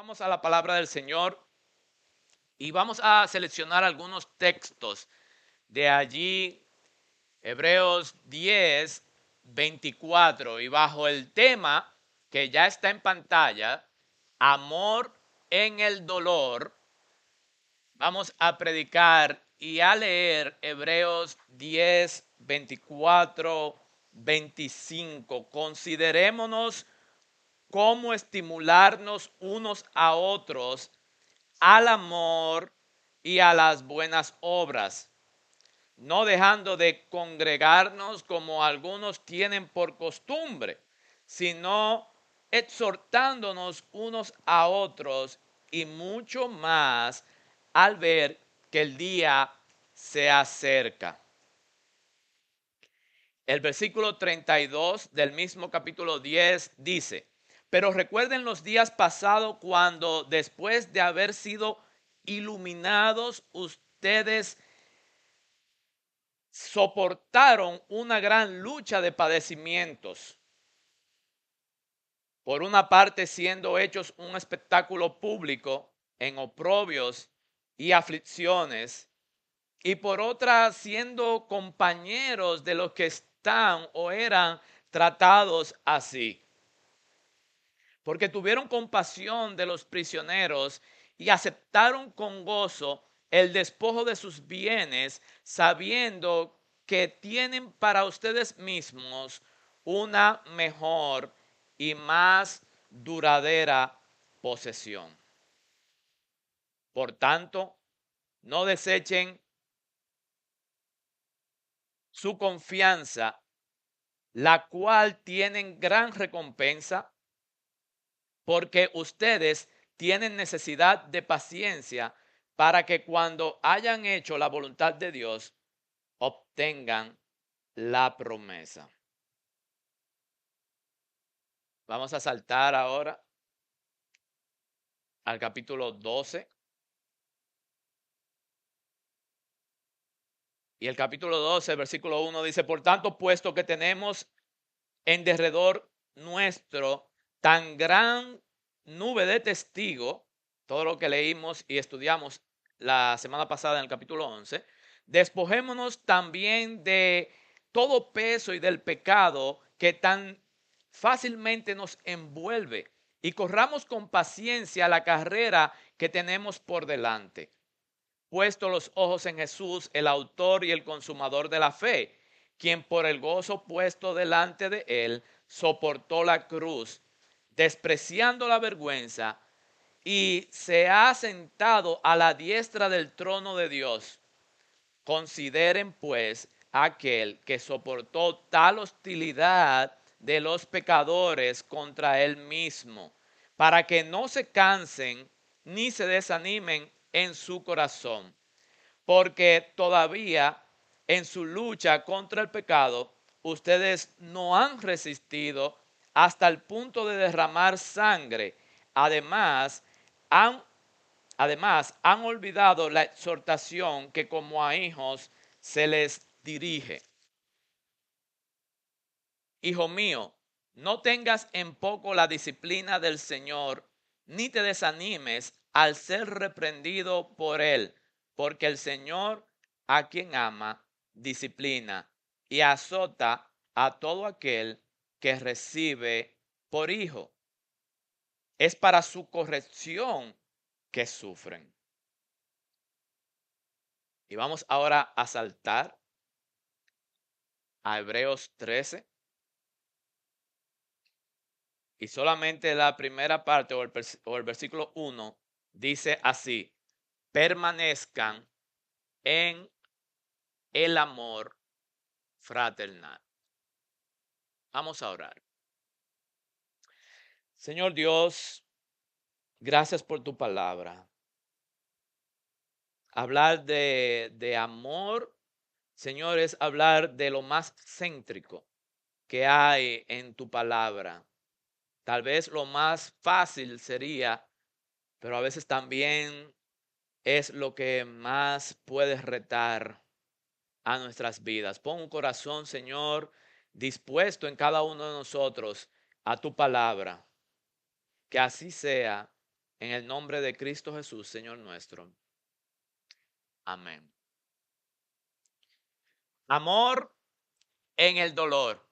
Vamos a la palabra del Señor y vamos a seleccionar algunos textos de allí, Hebreos 10, 24, y bajo el tema que ya está en pantalla, amor en el dolor, vamos a predicar y a leer Hebreos 10, 24, 25. Considerémonos cómo estimularnos unos a otros al amor y a las buenas obras, no dejando de congregarnos como algunos tienen por costumbre, sino exhortándonos unos a otros y mucho más al ver que el día se acerca. El versículo 32 del mismo capítulo 10 dice: pero recuerden los días pasados cuando después de haber sido iluminados, ustedes soportaron una gran lucha de padecimientos. Por una parte, siendo hechos un espectáculo público en oprobios y aflicciones, y por otra, siendo compañeros de los que están o eran tratados así. Porque tuvieron compasión de los prisioneros y aceptaron con gozo el despojo de sus bienes, sabiendo que tienen para ustedes mismos una mejor y más duradera posesión. Por tanto, no desechen su confianza, la cual tienen gran recompensa, porque ustedes tienen necesidad de paciencia para que cuando hayan hecho la voluntad de Dios, obtengan la promesa. Vamos a saltar ahora al capítulo 12. Y el capítulo 12, versículo 1 dice: por tanto, puesto que tenemos en derredor nuestro tan gran nube de testigos, todo lo que leímos y estudiamos la semana pasada en el capítulo 11, despojémonos también de todo peso y del pecado que tan fácilmente nos envuelve y corramos con paciencia la carrera que tenemos por delante, puesto los ojos en Jesús, el autor y el consumador de la fe, quien por el gozo puesto delante de él soportó la cruz, despreciando la vergüenza, y se ha sentado a la diestra del trono de Dios. Consideren pues aquel que soportó tal hostilidad de los pecadores contra él mismo, para que no se cansen ni se desanimen en su corazón, porque todavía en su lucha contra el pecado, ustedes no han resistido hasta el punto de derramar sangre. Además, han, han olvidado la exhortación que como a hijos se les dirige. Hijo mío, no tengas en poco la disciplina del Señor, ni te desanimes al ser reprendido por Él, porque el Señor a quien ama, disciplina y azota a todo aquel que recibe por hijo. Es para su corrección que sufren. Y vamos ahora a saltar a Hebreos 13. Y solamente la primera parte o el versículo 1 dice así: permanezcan en el amor fraternal. Vamos a orar. Señor Dios, gracias por tu palabra. Hablar de amor, Señor, es hablar de lo más céntrico que hay en tu palabra. Tal vez lo más fácil sería, pero a veces también es lo que más puede retar a nuestras vidas. Pon un corazón, Señor, dispuesto en cada uno de nosotros a tu palabra. Que así sea En el nombre de Cristo Jesús, Señor nuestro. Amén. Amor en el dolor.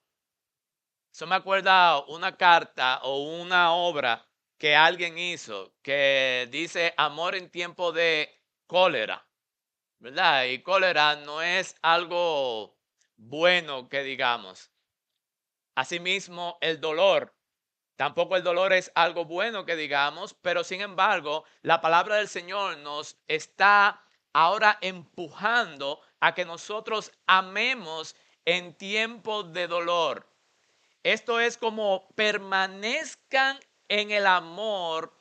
Eso me acuerda una carta o una obra que alguien hizo que dice amor en tiempo de cólera, ¿verdad? Y cólera no es algo bueno que digamos. Asimismo, el dolor. Tampoco el dolor es algo bueno que digamos, pero sin embargo, la palabra del Señor nos está ahora empujando a que nosotros amemos en tiempo de dolor. Esto es como permanezcan en el amor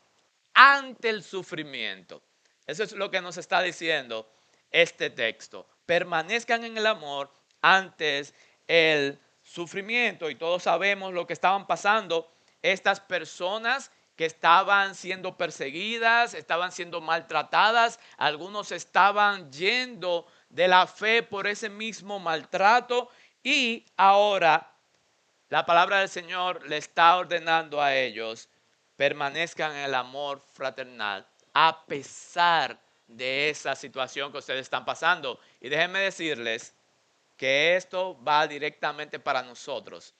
ante el sufrimiento. Eso es lo que nos está diciendo este texto. Permanezcan en el amor antes el sufrimiento. Y todos sabemos lo que estaban pasando estas personas que estaban siendo perseguidas, estaban siendo maltratadas, algunos estaban yendo de la fe por ese mismo maltrato y ahora la palabra del Señor le está ordenando a ellos permanezcan en el amor fraternal a pesar de esa situación que ustedes están pasando. Y déjenme decirles que esto va directamente para nosotros.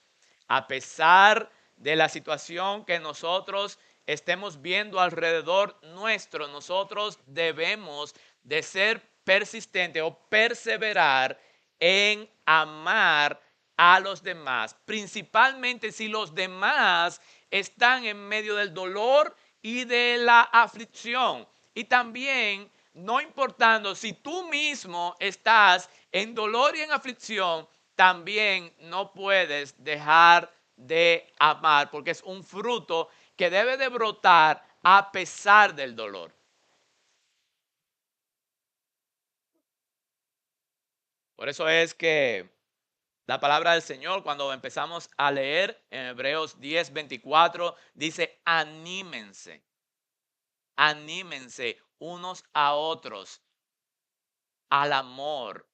A pesar de la situación que nosotros estemos viendo alrededor nuestro, nosotros debemos de ser persistentes o perseverar en amar a los demás, principalmente si los demás están en medio del dolor y de la aflicción. Y también, no importando si tú mismo estás en dolor y en aflicción, también no puedes dejar de amar, porque es un fruto que debe de brotar a pesar del dolor. Por eso es que la palabra del Señor, cuando empezamos a leer en Hebreos 10:24, dice, anímense, anímense unos a otros al amor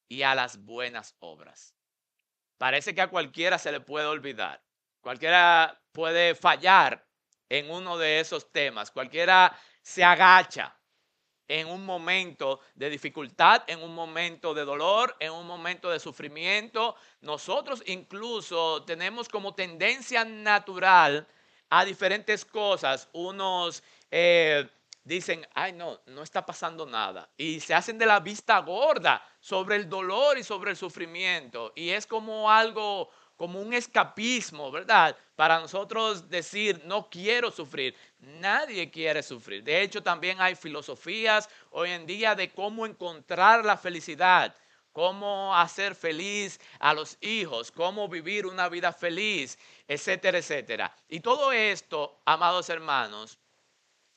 y a las buenas obras. Parece que a cualquiera se le puede olvidar. Cualquiera puede fallar en uno de esos temas. Cualquiera se agacha en un momento de dificultad, en un momento de dolor, en un momento de sufrimiento. Nosotros incluso tenemos como tendencia natural a diferentes cosas. Unos dicen, ay no, no está pasando nada. Y se hacen de la vista gorda sobre el dolor y sobre el sufrimiento. Y es como algo, como un escapismo, ¿verdad? Para nosotros decir, no quiero sufrir. Nadie quiere sufrir. De hecho, también hay filosofías hoy en día de cómo encontrar la felicidad, cómo hacer feliz a los hijos, cómo vivir una vida feliz, etcétera, etcétera. Y todo esto, amados hermanos,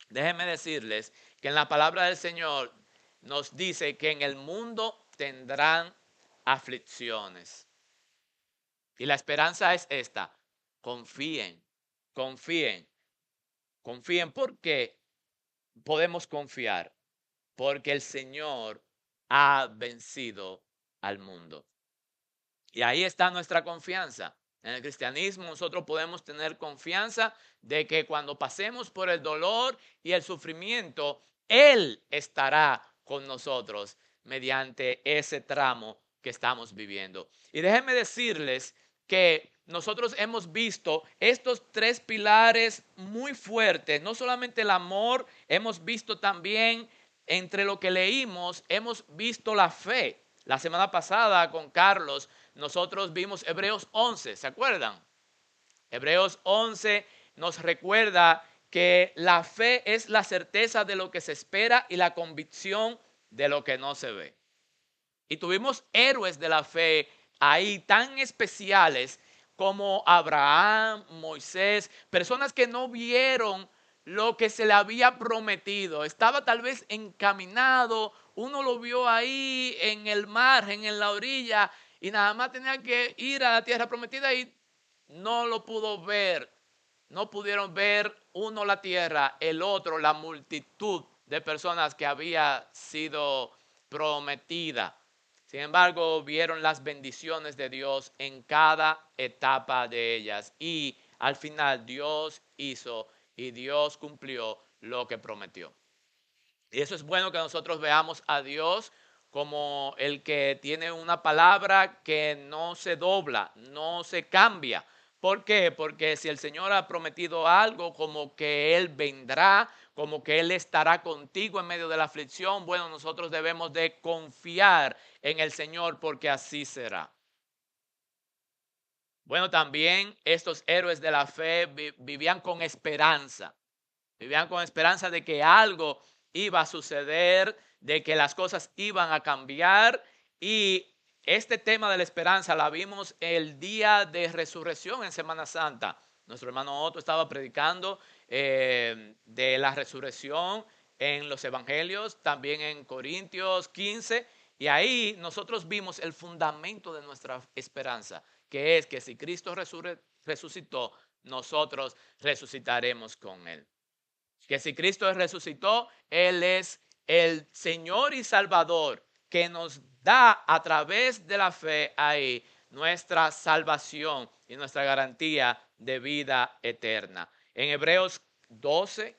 déjenme decirles que en la palabra del Señor nos dice que en el mundo tendrán aflicciones. Y la esperanza es esta, confíen, confíen, confíen. ¿Por qué podemos confiar? Porque el Señor ha vencido al mundo. Y ahí está nuestra confianza. En el cristianismo nosotros podemos tener confianza de que cuando pasemos por el dolor y el sufrimiento, Él estará con nosotros mediante ese tramo que estamos viviendo. Y déjenme decirles que nosotros hemos visto estos tres pilares muy fuertes, no solamente el amor, hemos visto también entre lo que leímos, hemos visto la fe. La semana pasada con Carlos nosotros vimos Hebreos 11, ¿se acuerdan? Hebreos 11 nos recuerda que la fe es la certeza de lo que se espera y la convicción de lo que no se ve. Y tuvimos héroes de la fe ahí tan especiales como Abraham, Moisés, personas que no vieron lo que se le había prometido. Estaba tal vez encaminado, uno lo vio ahí en el margen, en la orilla, y nada más tenía que ir a la tierra prometida y no lo pudo ver. No pudieron ver uno la tierra, el otro la multitud de personas que había sido prometida. Sin embargo, vieron las bendiciones de Dios en cada etapa de ellas y al final Dios hizo y Dios cumplió lo que prometió. Y eso es bueno, que nosotros veamos a Dios como el que tiene una palabra que no se dobla, no se cambia. ¿Por qué? Porque si el Señor ha prometido algo, como que Él vendrá, como que Él estará contigo en medio de la aflicción, bueno, nosotros debemos de confiar en el Señor, porque así será. Bueno, también estos héroes de la fe vivían con esperanza. Vivían con esperanza de que algo iba a suceder, de que las cosas iban a cambiar. Y este tema de la esperanza la vimos el día de resurrección en Semana Santa. Nuestro hermano Otto estaba predicando de la resurrección en los evangelios, también en Corintios 15. Y ahí nosotros vimos el fundamento de nuestra esperanza, que es que si Cristo resucitó, nosotros resucitaremos con Él. Que si Cristo resucitó, Él es el Señor y Salvador que nos da a través de la fe ahí nuestra salvación y nuestra garantía de vida eterna. En Hebreos 12,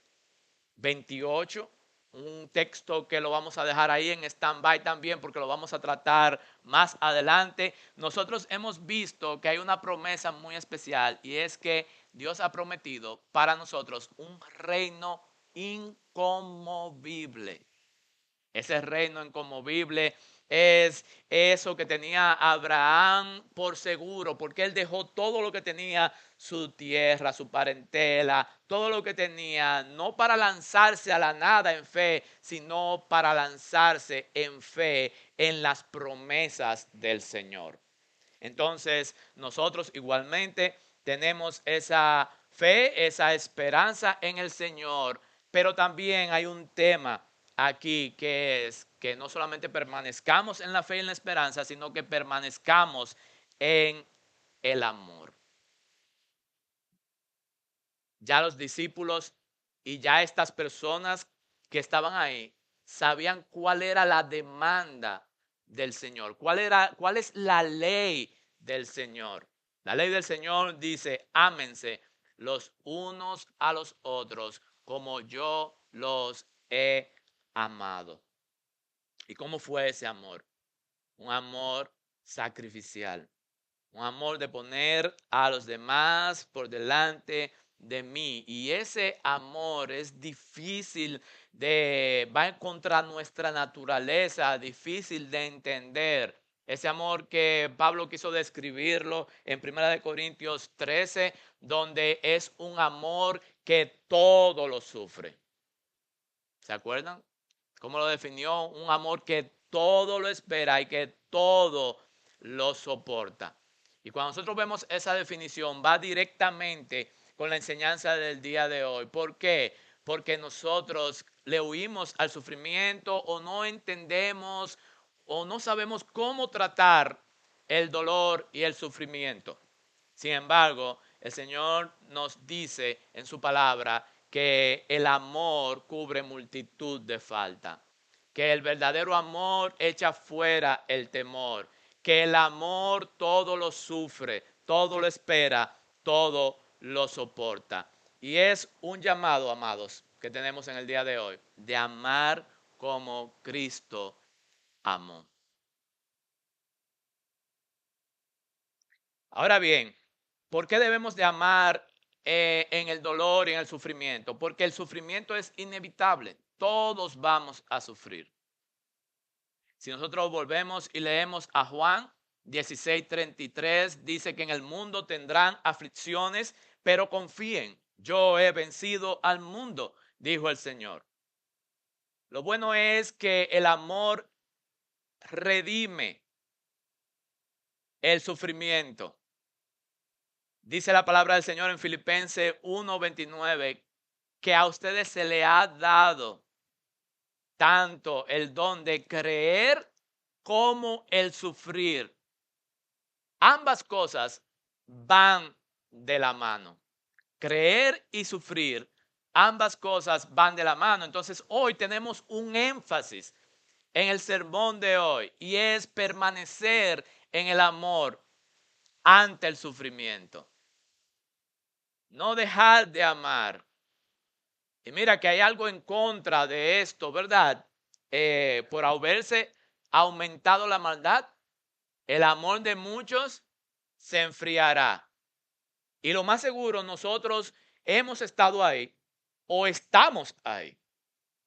28, un texto que lo vamos a dejar ahí en stand-by también, porque lo vamos a tratar más adelante. Nosotros hemos visto que hay una promesa muy especial, y es que Dios ha prometido para nosotros un reino inconmovible. Ese reino inconmovible es eso que tenía Abraham por seguro, porque él dejó todo lo que tenía, su tierra, su parentela, todo lo que tenía, no para lanzarse a la nada en fe, sino para lanzarse en fe en las promesas del Señor. Entonces, nosotros igualmente tenemos esa fe, esa esperanza en el Señor, pero también hay un tema aquí, que es que no solamente permanezcamos en la fe y en la esperanza, sino que permanezcamos en el amor. Ya los discípulos y ya estas personas que estaban ahí sabían cuál era la demanda del Señor, cuál es la ley del Señor. La ley del Señor dice: ámense los unos a los otros como yo los he amado. ¿Y cómo fue ese amor? Un amor sacrificial. Un amor de poner a los demás por delante de mí. Y ese amor es difícil va contra nuestra naturaleza, difícil de entender. Ese amor que Pablo quiso describirlo en 1 Corintios 13, donde es un amor que todo lo sufre. ¿Se acuerdan? ¿Cómo lo definió? Un amor que todo lo espera y que todo lo soporta. Y cuando nosotros vemos esa definición, va directamente con la enseñanza del día de hoy. ¿Por qué? Porque nosotros le huimos al sufrimiento, o no entendemos, o no sabemos cómo tratar el dolor y el sufrimiento. Sin embargo, el Señor nos dice en su palabra que el amor cubre multitud de falta, que el verdadero amor echa fuera el temor, que el amor todo lo sufre, todo lo espera, todo lo soporta. Y es un llamado, amados, que tenemos en el día de hoy, de amar como Cristo amó. Ahora bien, ¿por qué debemos de amar en el dolor y en el sufrimiento? Porque el sufrimiento es inevitable. Todos vamos a sufrir. Si nosotros volvemos y leemos a Juan 16:33, dice que en el mundo tendrán aflicciones, pero confíen, yo he vencido al mundo, dijo el Señor. Lo bueno es que el amor redime el sufrimiento. Dice la palabra del Señor en Filipenses 1:29, que a ustedes se le ha dado tanto el don de creer como el sufrir. Ambas cosas van de la mano. Creer y sufrir, ambas cosas van de la mano. Entonces hoy tenemos un énfasis en el sermón de hoy, y es permanecer en el amor ante el sufrimiento. No dejar de amar Y mira que hay algo en contra de esto, ¿verdad? Por haberse aumentado la maldad, el amor de muchos se enfriará. Y lo más seguro, nosotros hemos estado ahí o estamos ahí.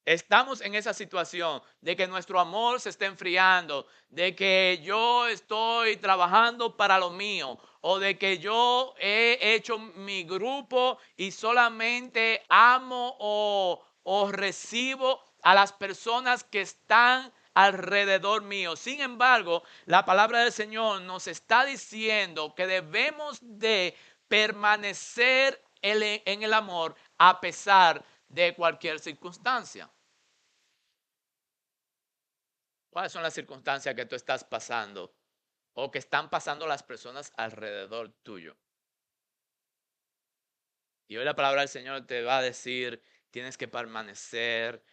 Estamos en esa situación de que nuestro amor se está enfriando, de que yo estoy trabajando para lo mío o de que yo he hecho mi grupo y solamente amo o recibo a las personas que están alrededor mío. Sin embargo, la palabra del Señor nos está diciendo que debemos de permanecer en el amor a pesar de cualquier circunstancia. ¿Cuáles son las circunstancias que tú estás pasando o que están pasando las personas alrededor tuyo? Y hoy la palabra del Señor te va a decir, tienes que permanecer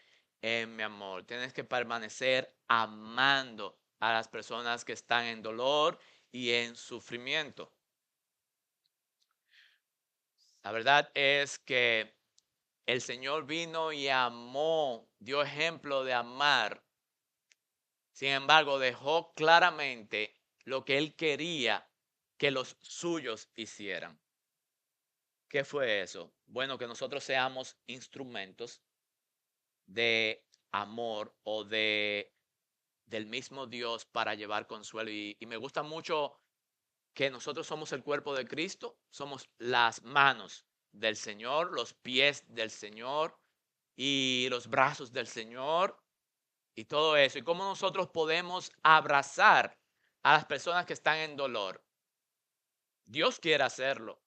en mi amor, tienes que permanecer amando a las personas que están en dolor y en sufrimiento. La verdad es que el Señor vino y amó, dio ejemplo de amar. Sin embargo, dejó claramente lo que Él quería que los suyos hicieran. ¿Qué fue eso? Bueno, que nosotros seamos instrumentos de amor o del mismo Dios para llevar consuelo. Y me gusta mucho que nosotros somos el cuerpo de Cristo, somos las manos del Señor, los pies del Señor y los brazos del Señor y todo eso. Y cómo nosotros podemos abrazar a las personas que están en dolor. Dios quiere hacerlo.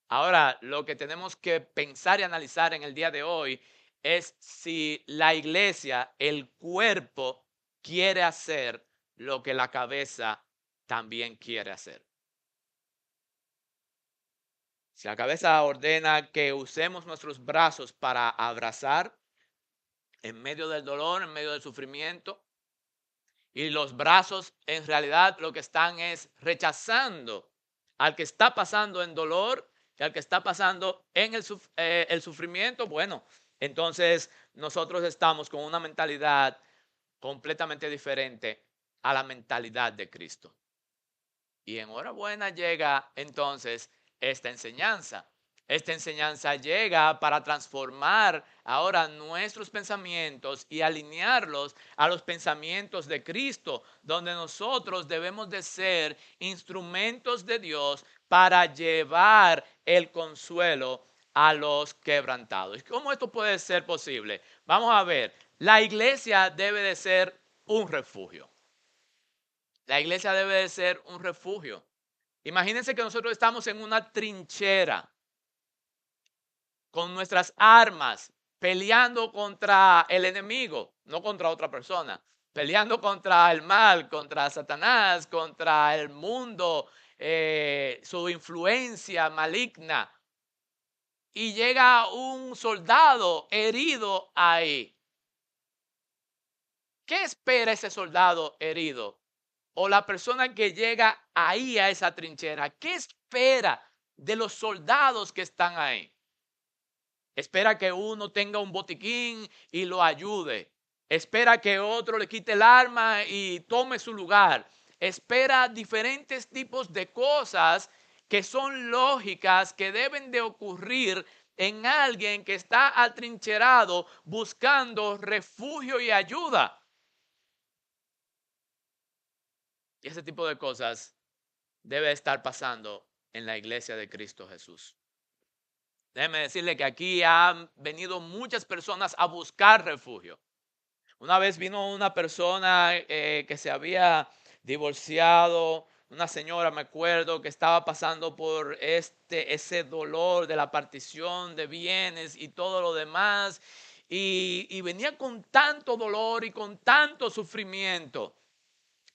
Ahora, lo que tenemos que pensar y analizar en el día de hoy es si la iglesia, el cuerpo, quiere hacer lo que la cabeza también quiere hacer. Si la cabeza ordena que usemos nuestros brazos para abrazar en medio del dolor, en medio del sufrimiento, y los brazos en realidad lo que están es rechazando al que está pasando en dolor y al que está pasando en el sufrimiento, bueno, entonces nosotros estamos con una mentalidad completamente diferente a la mentalidad de Cristo. Y enhorabuena llega entonces esta enseñanza. Esta enseñanza llega para transformar ahora nuestros pensamientos y alinearlos a los pensamientos de Cristo, donde nosotros debemos de ser instrumentos de Dios para llevar el consuelo a los quebrantados. ¿Cómo esto puede ser posible? Vamos a ver, la iglesia debe de ser un refugio. La iglesia debe de ser un refugio. Imagínense que nosotros estamos en una trinchera con nuestras armas, peleando contra el enemigo, no contra otra persona, peleando contra el mal, contra Satanás, contra el mundo, su influencia maligna. Y llega un soldado herido ahí. ¿Qué espera ese soldado herido? O la persona que llega ahí a esa trinchera, ¿qué espera de los soldados que están ahí? Espera que uno tenga un botiquín y lo ayude. Espera que otro le quite el arma y tome su lugar. Espera diferentes tipos de cosas que son lógicas, que deben de ocurrir en alguien que está atrincherado buscando refugio y ayuda. Y ese tipo de cosas debe estar pasando en la iglesia de Cristo Jesús. Déjeme decirle que aquí han venido muchas personas a buscar refugio. Una vez vino una persona que se había divorciado, una señora, me acuerdo, que estaba pasando por ese dolor de la partición de bienes y todo lo demás. Y venía con tanto dolor y con tanto sufrimiento.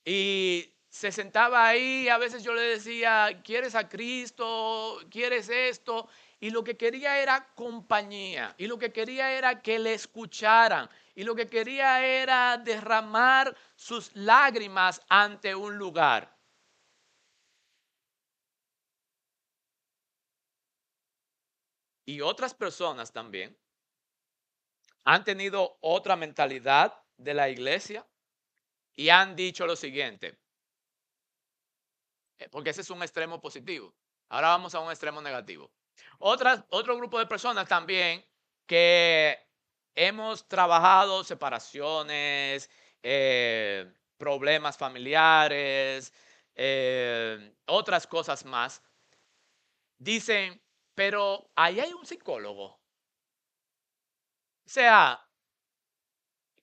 Y se sentaba ahí, a veces yo le decía, ¿quieres a Cristo? ¿Quieres esto? Y lo que quería era compañía, y lo que quería era que le escucharan, y lo que quería era derramar sus lágrimas ante un lugar. Y otras personas también han tenido otra mentalidad de la iglesia y han dicho lo siguiente, porque ese es un extremo positivo. Ahora vamos a un extremo negativo. Otro grupo de personas también que hemos trabajado separaciones, problemas familiares, otras cosas más, dicen, pero ahí hay un psicólogo. O sea,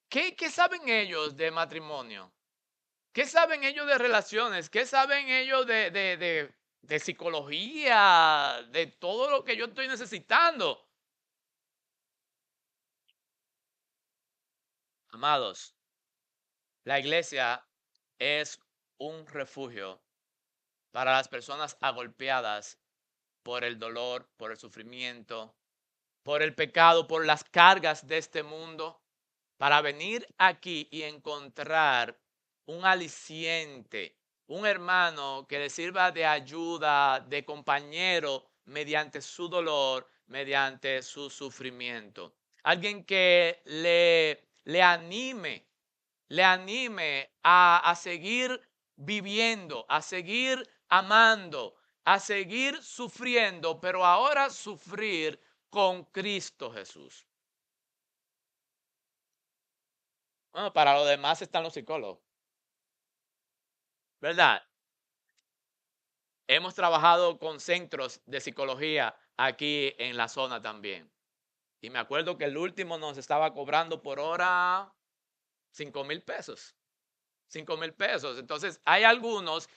¿qué saben ellos de matrimonio? ¿Qué saben ellos de relaciones? ¿Qué saben ellos de psicología? De todo lo que yo estoy necesitando. Amados, la iglesia es un refugio para las personas agolpeadas por el dolor, por el sufrimiento, por el pecado, por las cargas de este mundo, para venir aquí y encontrar un aliciente, un hermano que le sirva de ayuda, de compañero mediante su dolor, mediante su sufrimiento. Alguien que le anime a seguir viviendo, a seguir amando, a seguir sufriendo, pero ahora sufrir con Cristo Jesús. Bueno, para lo demás están los psicólogos, ¿verdad? Hemos trabajado con centros de psicología aquí en la zona también. Y me acuerdo que el último nos estaba cobrando por hora 5,000 pesos. 5,000 pesos. Entonces, hay algunos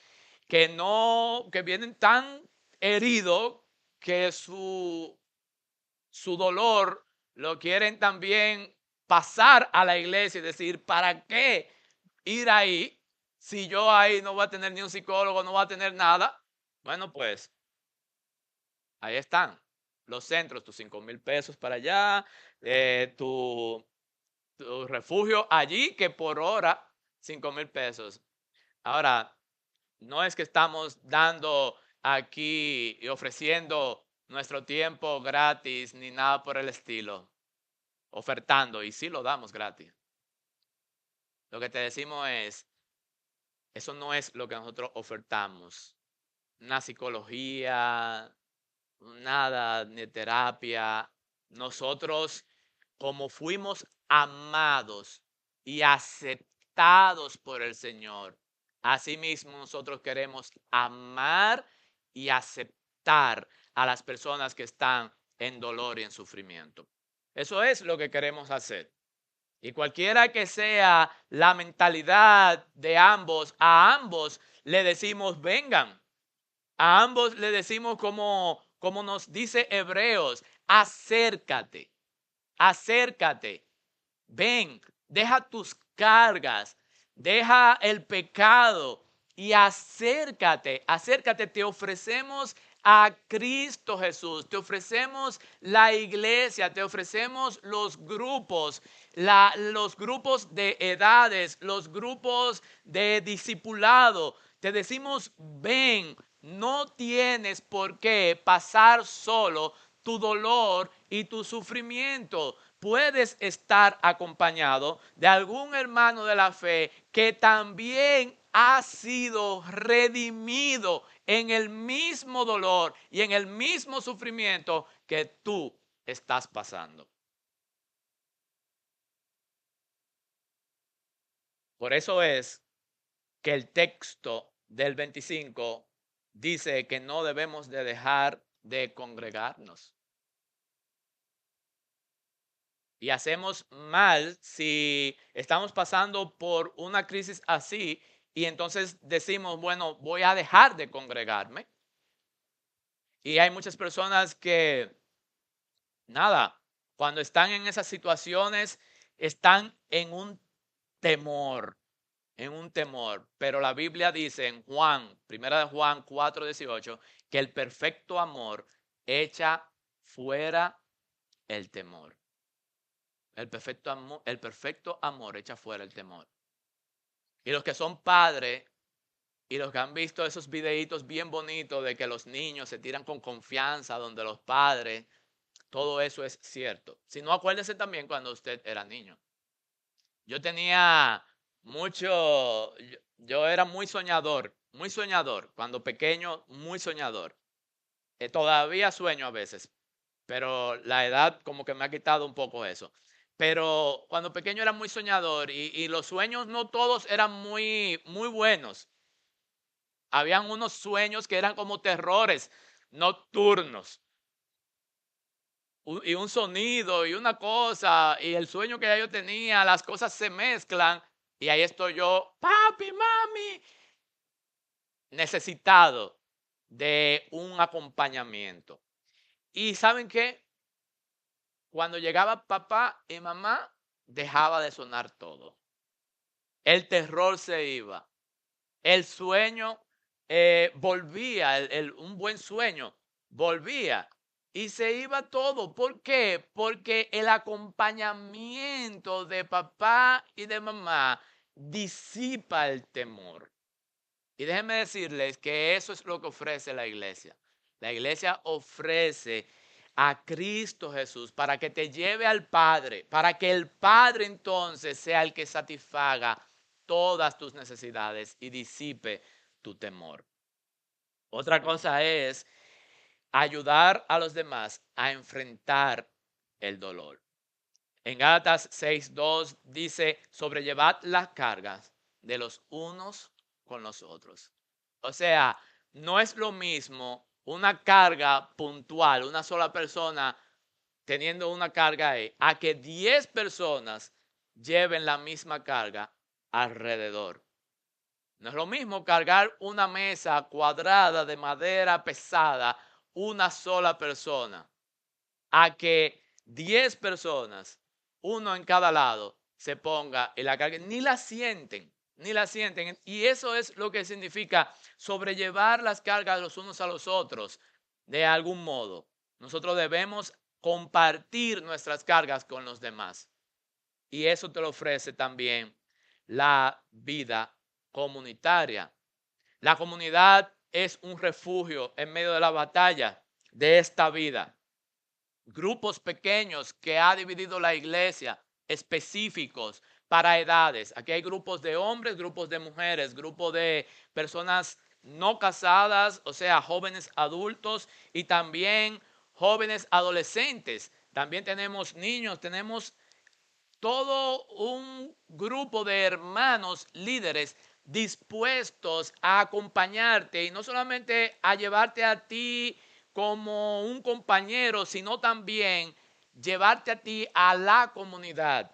que vienen tan heridos que su dolor lo quieren también pasar a la iglesia y decir, ¿para qué ir ahí si yo ahí no voy a tener ni un psicólogo, no voy a tener nada? Bueno, pues ahí están los centros, tus 5,000 pesos para allá, tu refugio allí que por hora 5,000 pesos. Ahora, no es que estamos dando aquí y ofreciendo nuestro tiempo gratis ni nada por el estilo, ofertando, y sí lo damos gratis. Lo que te decimos es, eso no es lo que nosotros ofertamos. Una psicología, nada, ni terapia. Nosotros, como fuimos amados y aceptados por el Señor, asimismo nosotros queremos amar y aceptar a las personas que están en dolor y en sufrimiento. Eso es lo que queremos hacer. Y cualquiera que sea la mentalidad de ambos, a ambos le decimos vengan. A ambos le decimos como nos dice Hebreos, acércate, acércate, ven, deja tus cargas, deja el pecado y acércate, acércate, te ofrecemos a Cristo Jesús, te ofrecemos la iglesia, te ofrecemos los grupos de edades, los grupos de discipulado, te decimos ven, no tienes por qué pasar solo tu dolor y tu sufrimiento. Puedes estar acompañado de algún hermano de la fe que también ha sido redimido en el mismo dolor y en el mismo sufrimiento que tú estás pasando. Por eso es que el texto del 25 dice que no debemos de dejar de congregarnos. Y hacemos mal si estamos pasando por una crisis así y entonces decimos, bueno, voy a dejar de congregarme. Y hay muchas personas que, nada, cuando están en esas situaciones, están en un temor. Pero la Biblia dice en Juan, primera de Juan 4:18, que el perfecto amor echa fuera el temor. El perfecto amor echa fuera el temor. Y los que son padres y los que han visto esos videitos bien bonitos de que los niños se tiran con confianza donde los padres, todo eso es cierto. Si no, acuérdese también cuando usted era niño. Yo tenía yo era muy soñador, cuando pequeño, muy soñador. Todavía sueño a veces, pero la edad como que me ha quitado un poco eso. Pero cuando pequeño era muy soñador y los sueños no todos eran muy buenos. Habían unos sueños que eran como terrores nocturnos. Y un sonido y una cosa y el sueño que ya yo tenía, las cosas se mezclan y ahí estoy yo, papi, mami, necesitado de un acompañamiento. ¿Y saben qué? Cuando llegaba papá y mamá, dejaba de sonar todo. El terror se iba. El sueño volvía, un buen sueño volvía y se iba todo. ¿Por qué? Porque el acompañamiento de papá y de mamá disipa el temor. Y déjenme decirles que eso es lo que ofrece la iglesia. La iglesia ofrece a Cristo Jesús para que te lleve al Padre, para que el Padre entonces sea el que satisfaga todas tus necesidades y disipe tu temor. Otra cosa es ayudar a los demás a enfrentar el dolor. En Gálatas 6:2 dice, sobrellevad las cargas de los unos con los otros. O sea, no es lo mismo una carga puntual, una sola persona teniendo una carga ahí, a que 10 personas lleven la misma carga alrededor. No es lo mismo cargar una mesa cuadrada de madera pesada una sola persona, a que 10 personas, uno en cada lado, se ponga y la carguen. Ni la sienten, ni la sienten. Y eso es lo que significa sobrellevar las cargas los unos a los otros de algún modo. Nosotros debemos compartir nuestras cargas con los demás. Y eso te lo ofrece también la vida comunitaria. La comunidad es un refugio en medio de la batalla de esta vida. Grupos pequeños que ha dividido la iglesia, específicos para edades. Aquí hay grupos de hombres, grupos de mujeres, grupos de personas no casadas, o sea, jóvenes adultos y también jóvenes adolescentes. También tenemos niños, tenemos todo un grupo de hermanos líderes dispuestos a acompañarte y no solamente a llevarte a ti como un compañero, sino también llevarte a ti a la comunidad,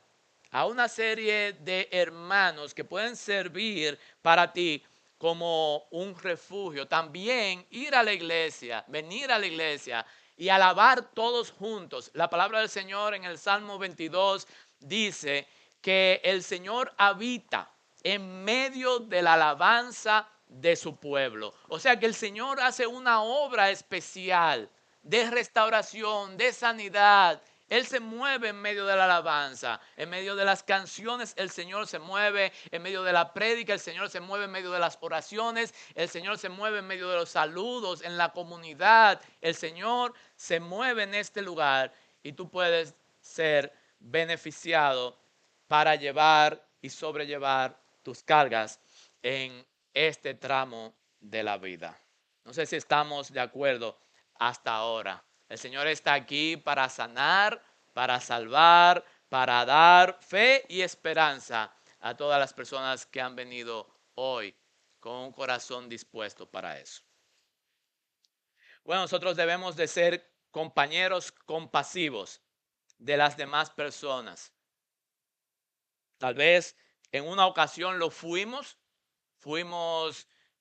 a una serie de hermanos que pueden servir para ti como un refugio. También ir a la iglesia, venir a la iglesia y alabar todos juntos. La palabra del Señor en el Salmo 22 dice que el Señor habita en medio de la alabanza de su pueblo. O sea que el Señor hace una obra especial de restauración, de sanidad. Él se mueve en medio de la alabanza, en medio de las canciones el Señor se mueve, en medio de la prédica el Señor se mueve, en medio de las oraciones el Señor se mueve, en medio de los saludos, en la comunidad el Señor se mueve en este lugar y tú puedes ser beneficiado para llevar y sobrellevar tus cargas en este tramo de la vida. No sé si estamos de acuerdo hasta ahora. El Señor está aquí para sanar, para salvar, para dar fe y esperanza a todas las personas que han venido hoy con un corazón dispuesto para eso. Bueno, nosotros debemos de ser compañeros compasivos de las demás personas. Tal vez en una ocasión lo fuimos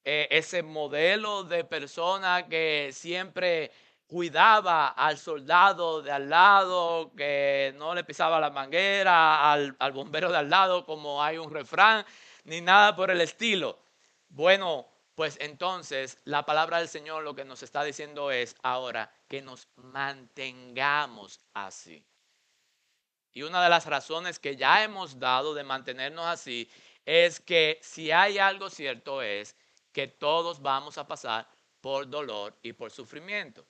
ese modelo de persona que siempre cuidaba al soldado de al lado, que no le pisaba la manguera, al bombero de al lado, como hay un refrán, ni nada por el estilo. Bueno, pues entonces la palabra del Señor lo que nos está diciendo es ahora que nos mantengamos así. Y una de las razones que ya hemos dado de mantenernos así es que si hay algo cierto es que todos vamos a pasar por dolor y por sufrimiento.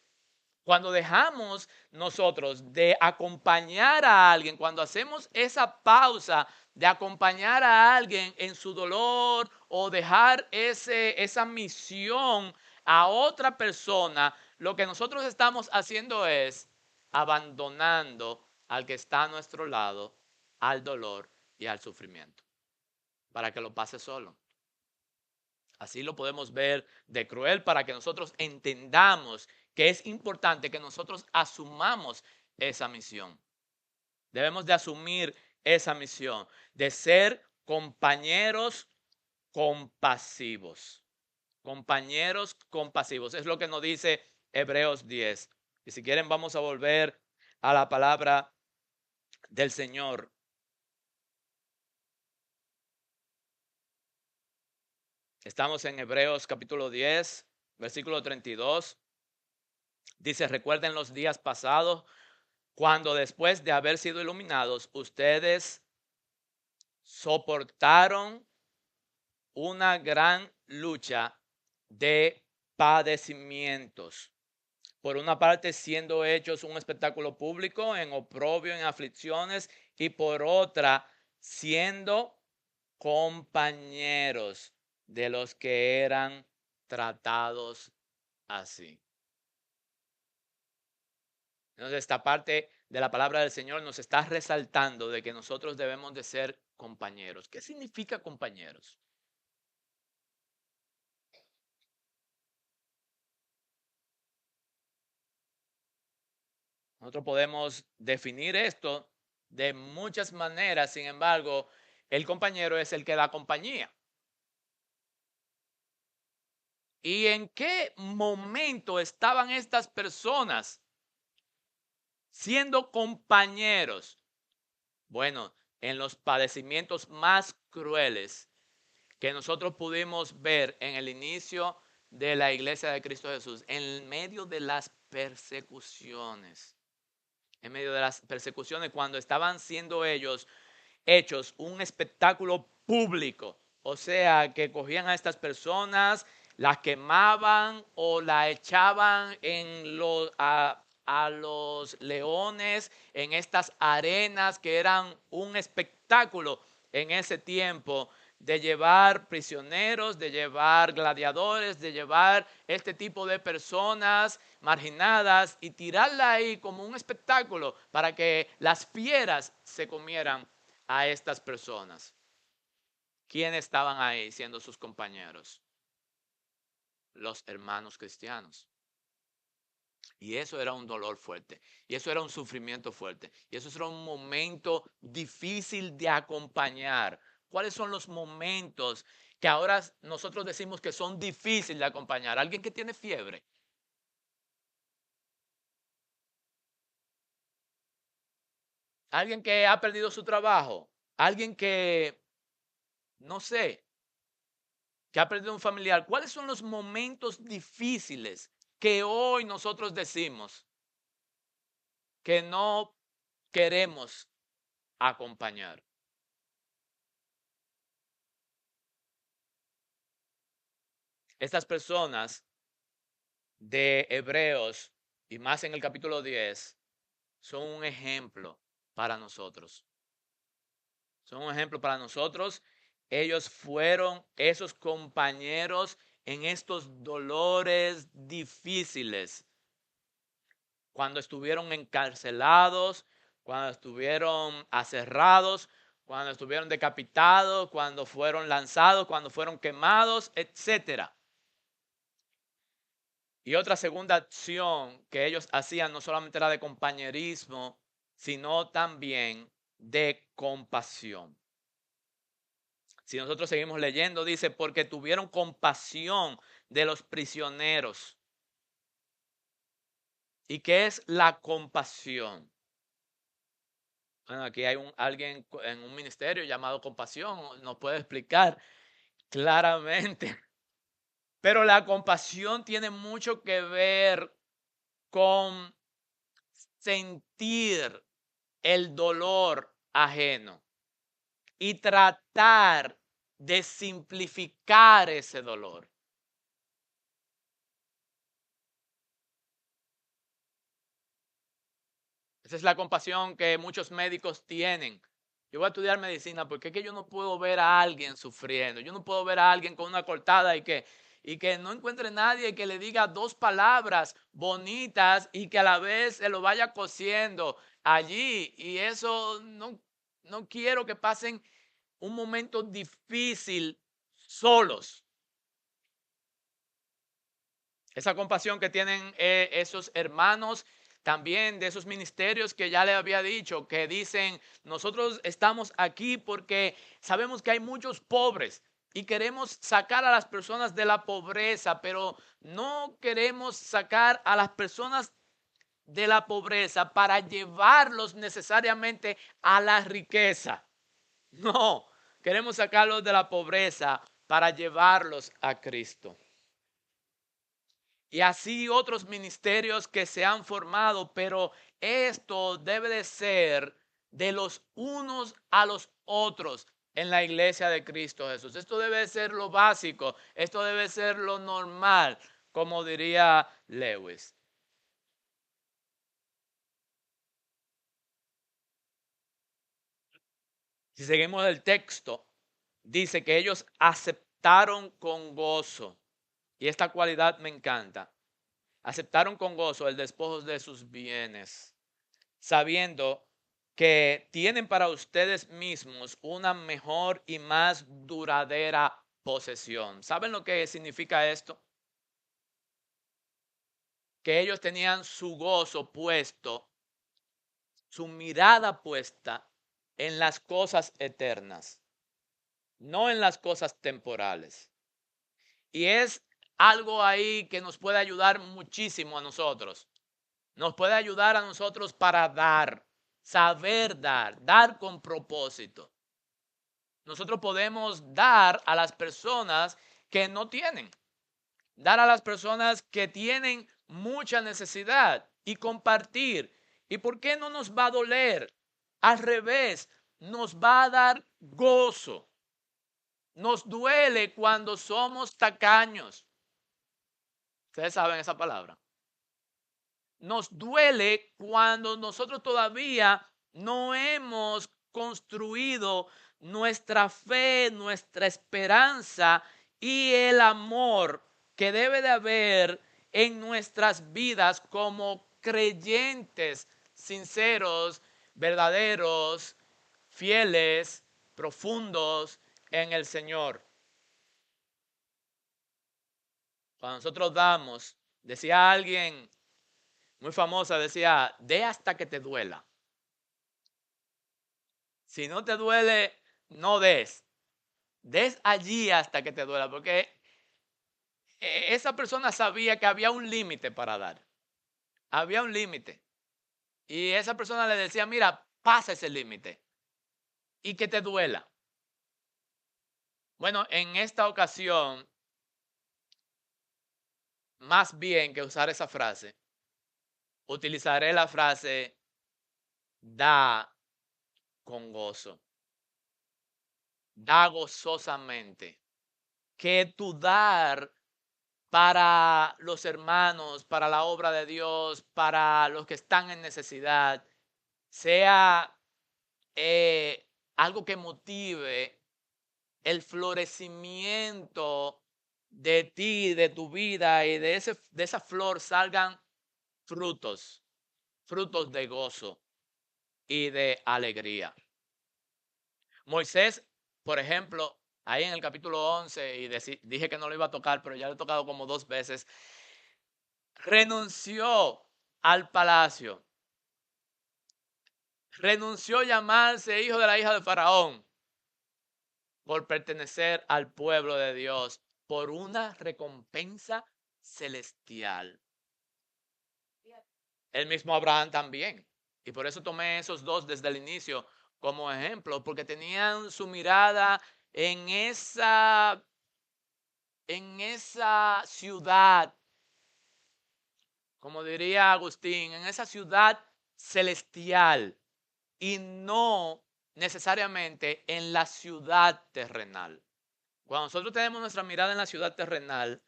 Cuando dejamos nosotros de acompañar a alguien, cuando hacemos esa pausa de acompañar a alguien en su dolor o dejar esa misión a otra persona, lo que nosotros estamos haciendo es abandonando al que está a nuestro lado, al dolor y al sufrimiento, para que lo pase solo. Así lo podemos ver de cruel para que nosotros entendamos que es importante que nosotros asumamos esa misión. Debemos de asumir esa misión de ser compañeros compasivos. Compañeros compasivos. Es lo que nos dice Hebreos 10. Y si quieren vamos a volver a la palabra del Señor. Estamos en Hebreos capítulo 10, versículo 32. Dice, recuerden los días pasados, cuando después de haber sido iluminados, ustedes soportaron una gran lucha de padecimientos. Por una parte, siendo hechos un espectáculo público, en oprobio, en aflicciones, y por otra, siendo compañeros de los que eran tratados así. Entonces, esta parte de la palabra del Señor nos está resaltando de que nosotros debemos de ser compañeros. ¿Qué significa compañeros? Nosotros podemos definir esto de muchas maneras, sin embargo, el compañero es el que da compañía. ¿Y en qué momento estaban estas personas siendo compañeros? Bueno, en los padecimientos más crueles que nosotros pudimos ver en el inicio de la iglesia de Cristo Jesús, en medio de las persecuciones, en medio de las persecuciones, cuando estaban siendo ellos hechos un espectáculo público, o sea, que cogían a estas personas, las quemaban o la echaban a los leones en estas arenas que eran un espectáculo en ese tiempo de llevar prisioneros, de llevar gladiadores, de llevar este tipo de personas marginadas y tirarla ahí como un espectáculo para que las fieras se comieran a estas personas. ¿Quiénes estaban ahí siendo sus compañeros? Los hermanos cristianos. Y eso era un dolor fuerte. Y eso era un sufrimiento fuerte. Y eso era un momento difícil de acompañar. ¿Cuáles son los momentos que ahora nosotros decimos que son difíciles de acompañar? Alguien que tiene fiebre. Alguien que ha perdido su trabajo. Alguien que, no sé, que ha perdido un familiar. ¿Cuáles son los momentos difíciles que hoy nosotros decimos que no queremos acompañar? Estas personas de Hebreos, y más en el capítulo 10, son un ejemplo para nosotros. Son un ejemplo para nosotros. Ellos fueron esos compañeros en estos dolores difíciles. Cuando estuvieron encarcelados, cuando estuvieron aserrados, cuando estuvieron decapitados, cuando fueron lanzados, cuando fueron quemados, etcétera. Y otra segunda acción que ellos hacían no solamente era de compañerismo, sino también de compasión. Si nosotros seguimos leyendo, dice, porque tuvieron compasión de los prisioneros. ¿Y qué es la compasión? Bueno, aquí hay alguien en un ministerio llamado compasión, nos puede explicar claramente. Pero la compasión tiene mucho que ver con sentir el dolor ajeno y tratar de simplificar ese dolor. Esa es la compasión que muchos médicos tienen. Yo voy a estudiar medicina porque es que yo no puedo ver a alguien sufriendo. Yo no puedo ver a alguien con una cortada y que no encuentre nadie que le diga dos palabras bonitas y que a la vez se lo vaya cosiendo allí. Y eso no quiero que pasen un momento difícil solos. Esa compasión que tienen esos hermanos también de esos ministerios que ya le había dicho, que dicen, nosotros estamos aquí porque sabemos que hay muchos pobres y queremos sacar a las personas de la pobreza, pero no queremos sacar a las personas de la pobreza para llevarlos necesariamente a la riqueza. No, queremos sacarlos de la pobreza para llevarlos a Cristo. Y así otros ministerios que se han formado, pero esto debe de ser de los unos a los otros en la iglesia de Cristo Jesús. Esto debe ser lo básico, esto debe ser lo normal, como diría Lewis. Si seguimos el texto, dice que ellos aceptaron con gozo, y esta cualidad me encanta, aceptaron con gozo el despojo de sus bienes, sabiendo que tienen para ustedes mismos una mejor y más duradera posesión. ¿Saben lo que significa esto? Que ellos tenían su gozo puesto, su mirada puesta en las cosas eternas, no en las cosas temporales. Y es algo ahí que nos puede ayudar muchísimo a nosotros. Nos puede ayudar a nosotros para dar, saber dar con propósito. Nosotros podemos dar a las personas que no tienen, dar a las personas que tienen mucha necesidad y compartir. ¿Y por qué no nos va a doler? Al revés, nos va a dar gozo. Nos duele cuando somos tacaños. Ustedes saben esa palabra. Nos duele cuando nosotros todavía no hemos construido nuestra fe, nuestra esperanza y el amor que debe de haber en nuestras vidas como creyentes sinceros, verdaderos, fieles, profundos en el Señor. Cuando nosotros damos, decía alguien muy famosa, decía, de hasta que te duela. Si no te duele, no des. Des allí hasta que te duela, porque esa persona sabía que había un límite para dar. Había un límite. Y esa persona le decía, mira, pasa ese límite y que te duela. Bueno, en esta ocasión, más bien que usar esa frase, utilizaré la frase, da con gozo. Da gozosamente. Que tu dar para los hermanos, para la obra de Dios, para los que están en necesidad, sea algo que motive el florecimiento de ti, de tu vida y de esa flor salgan frutos, frutos de gozo y de alegría. Moisés, por ejemplo, ahí en el capítulo 11, y dije que no lo iba a tocar, pero ya lo he tocado como 2 veces, renunció al palacio, renunció a llamarse hijo de la hija de Faraón por pertenecer al pueblo de Dios, por una recompensa celestial. El mismo Abraham también. Y por eso tomé esos dos desde el inicio como ejemplo, porque tenían su mirada en esa ciudad, como diría Agustín, en esa ciudad celestial y no necesariamente en la ciudad terrenal. Cuando nosotros tenemos nuestra mirada en la ciudad terrenal,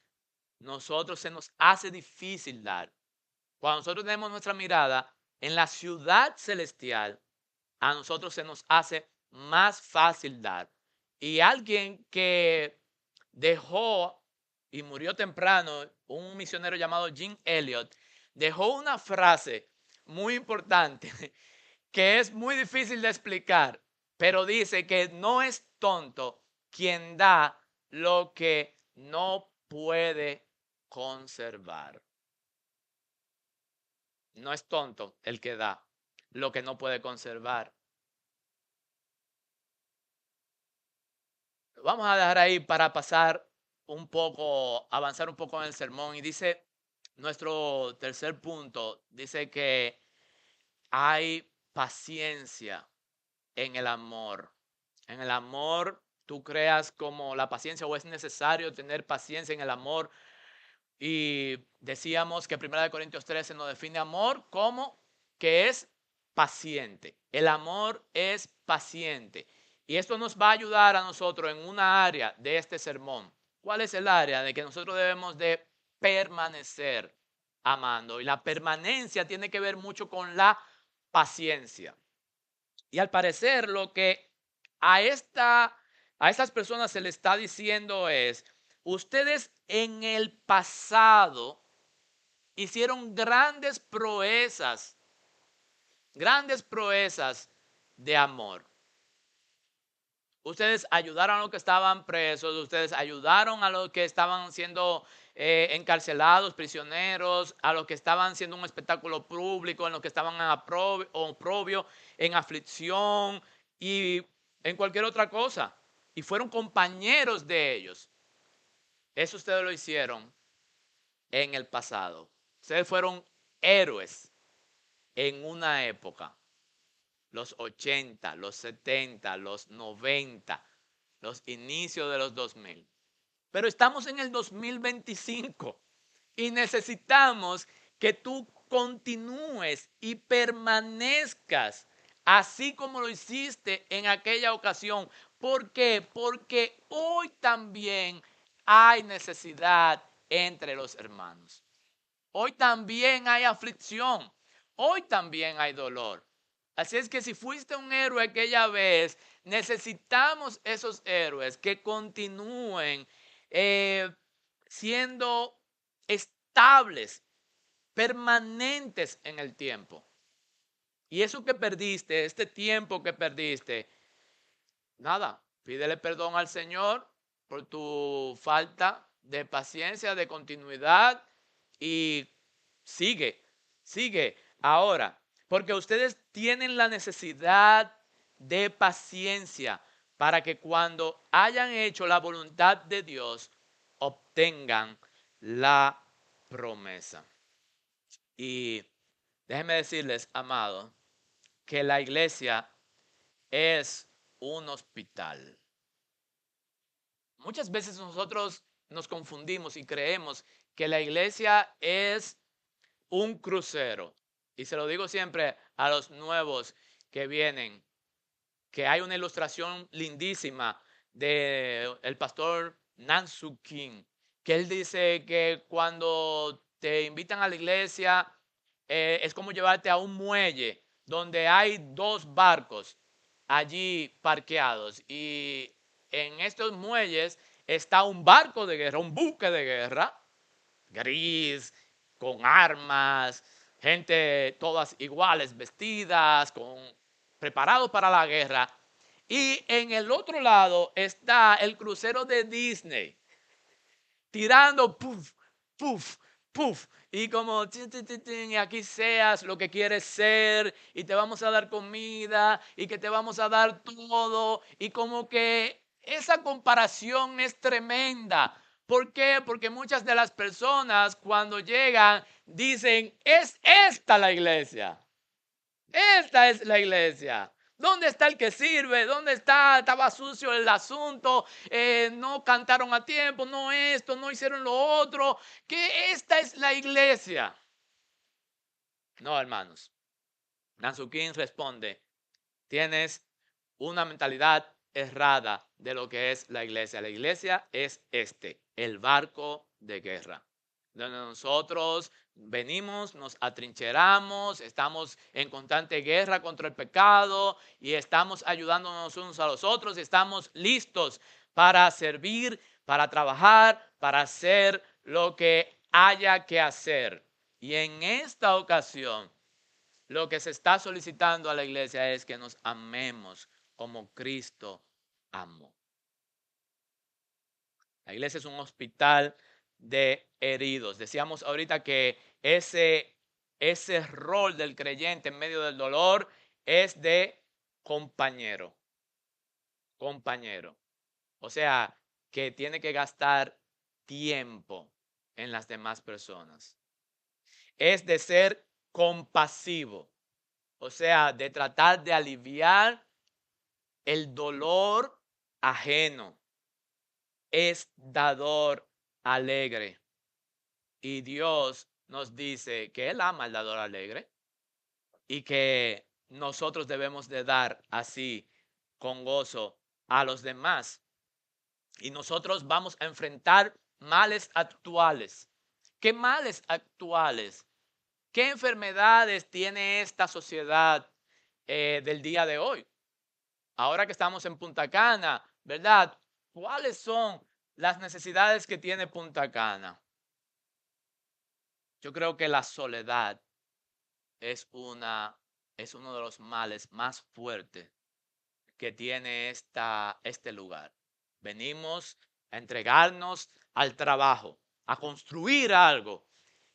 nosotros se nos hace difícil dar. Cuando nosotros tenemos nuestra mirada en la ciudad celestial, a nosotros se nos hace más fácil dar. Y alguien que dejó y murió temprano, un misionero llamado Jim Elliot, dejó una frase muy importante que es muy difícil de explicar, pero dice que no es tonto quien da lo que no puede conservar. No es tonto el que da lo que no puede conservar. Vamos a dejar ahí para pasar un poco, avanzar un poco en el sermón. Y dice, nuestro tercer punto, dice que hay paciencia en el amor. En el amor, tú creas como la paciencia o es necesario tener paciencia en el amor. Y decíamos que 1 Corintios 13 nos define amor como que es paciente. El amor es paciente. Y esto nos va a ayudar a nosotros en una área de este sermón. ¿Cuál es el área de que nosotros debemos de permanecer amando? Y la permanencia tiene que ver mucho con la paciencia. Y al parecer lo que a, a estas personas se le está diciendo es, ustedes en el pasado hicieron grandes proezas de amor. Ustedes ayudaron a los que estaban presos, ustedes ayudaron a los que estaban siendo encarcelados, prisioneros, a los que estaban siendo un espectáculo público, en los que estaban en oprobio, en aflicción y en cualquier otra cosa. Y fueron compañeros de ellos. Eso ustedes lo hicieron en el pasado. Ustedes fueron héroes en una época. Los 80, los 70, los 90, los inicios de los 2000. Pero estamos en el 2025 y necesitamos que tú continúes y permanezcas así como lo hiciste en aquella ocasión. ¿Por qué? Porque hoy también hay necesidad entre los hermanos. Hoy también hay aflicción. Hoy también hay dolor. Así es que si fuiste un héroe aquella vez, necesitamos esos héroes que continúen siendo estables, permanentes en el tiempo. Y eso que perdiste, este tiempo que perdiste, nada, pídele perdón al Señor por tu falta de paciencia, de continuidad y sigue ahora, porque ustedes tienen la necesidad de paciencia para que cuando hayan hecho la voluntad de Dios, obtengan la promesa. Y déjenme decirles, amados, que la iglesia es un hospital. Muchas veces nosotros nos confundimos y creemos que la iglesia es un crucero. Y se lo digo siempre a los nuevos que vienen, que hay una ilustración lindísima del pastor Nansu King, que él dice que cuando te invitan a la iglesia es como llevarte a un muelle donde hay dos barcos allí parqueados y en estos muelles está un barco de guerra, un buque de guerra, gris, con armas, gente todas iguales, vestidas, preparados para la guerra. Y en el otro lado está el crucero de Disney, tirando puff, puff, puff. Y como aquí seas lo que quieres ser y te vamos a dar comida y que te vamos a dar todo. Y como que esa comparación es tremenda. ¿Por qué? Porque muchas de las personas cuando llegan dicen, es esta la iglesia. Esta es la iglesia. ¿Dónde está el que sirve? ¿Dónde está? Estaba sucio el asunto. No cantaron a tiempo. No esto. No hicieron lo otro. Que esta es la iglesia. No, hermanos. Nansukin responde. Tienes una mentalidad errada de lo que es la iglesia. La iglesia es el barco de guerra. Donde nosotros Venimos, nos atrincheramos, estamos en constante guerra contra el pecado y estamos ayudándonos unos a los otros, estamos listos para servir, para trabajar, para hacer lo que haya que hacer. Y en esta ocasión, lo que se está solicitando a la iglesia es que nos amemos como Cristo amó. La iglesia es un hospital de heridos. Decíamos ahorita que ese rol del creyente en medio del dolor es de compañero. Compañero. O sea, que tiene que gastar tiempo en las demás personas. Es de ser compasivo. O sea, de tratar de aliviar el dolor ajeno. Es dador alegre. Y Dios nos dice que Él ama al dador alegre y que nosotros debemos de dar así con gozo a los demás. Y nosotros vamos a enfrentar males actuales. ¿Qué males actuales? ¿Qué enfermedades tiene esta sociedad del día de hoy? Ahora que estamos en Punta Cana, ¿verdad? ¿Cuáles son las necesidades que tiene Punta Cana? Yo creo que la soledad es uno de los males más fuertes que tiene este lugar. Venimos a entregarnos al trabajo, a construir algo.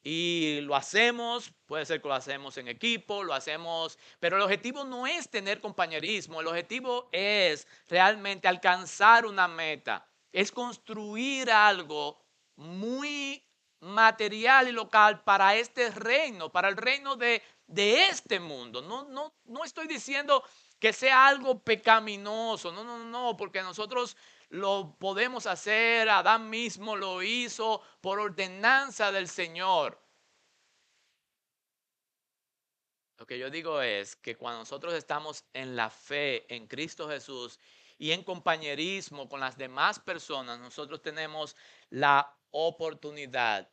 Y lo hacemos, puede ser que lo hacemos en equipo, lo hacemos, pero el objetivo no es tener compañerismo, el objetivo es realmente alcanzar una meta, es construir algo muy material y local para este reino, para el reino de este mundo. No estoy diciendo que sea algo pecaminoso, no, porque nosotros lo podemos hacer, Adán mismo lo hizo por ordenanza del Señor. Lo que yo digo es que cuando nosotros estamos en la fe en Cristo Jesús y en compañerismo con las demás personas, nosotros tenemos la oportunidad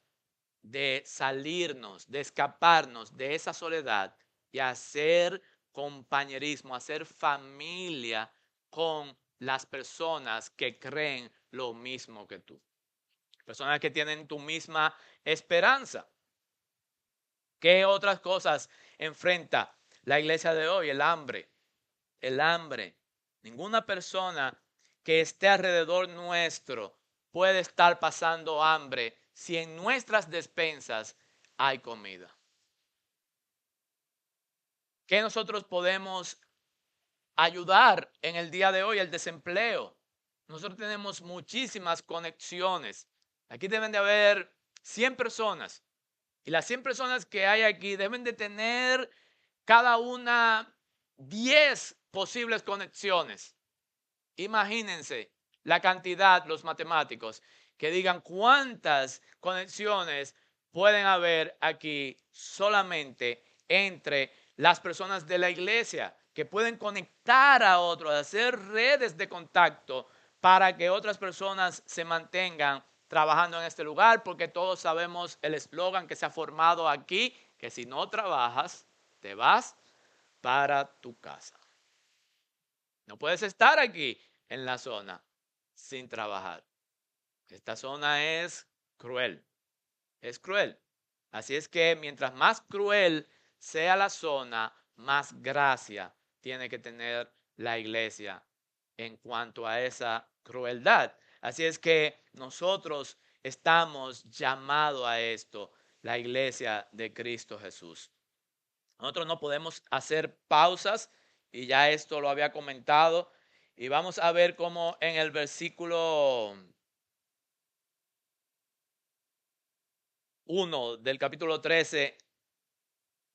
de salirnos, de escaparnos de esa soledad y hacer compañerismo, hacer familia con las personas que creen lo mismo que tú. Personas que tienen tu misma esperanza. ¿Qué otras cosas enfrenta la iglesia de hoy? El hambre. El hambre. Ninguna persona que esté alrededor nuestro puede estar pasando hambre si en nuestras despensas hay comida. ¿Qué nosotros podemos ayudar en el día de hoy? El desempleo. Nosotros tenemos muchísimas conexiones. Aquí deben de haber 100 personas. Y las 100 personas que hay aquí deben de tener cada una 10 posibles conexiones. Imagínense la cantidad, los matemáticos, que digan cuántas conexiones pueden haber aquí solamente entre las personas de la iglesia, que pueden conectar a otros, hacer redes de contacto para que otras personas se mantengan trabajando en este lugar, porque todos sabemos el eslogan que se ha formado aquí, que si no trabajas, te vas para tu casa. No puedes estar aquí en la zona sin trabajar. Esta zona es cruel, es cruel. Así es que mientras más cruel sea la zona, más gracia tiene que tener la iglesia en cuanto a esa crueldad. Así es que nosotros estamos llamados a esto, la iglesia de Cristo Jesús. Nosotros no podemos hacer pausas y ya esto lo había comentado. Y vamos a ver cómo en el versículo 1 del capítulo 13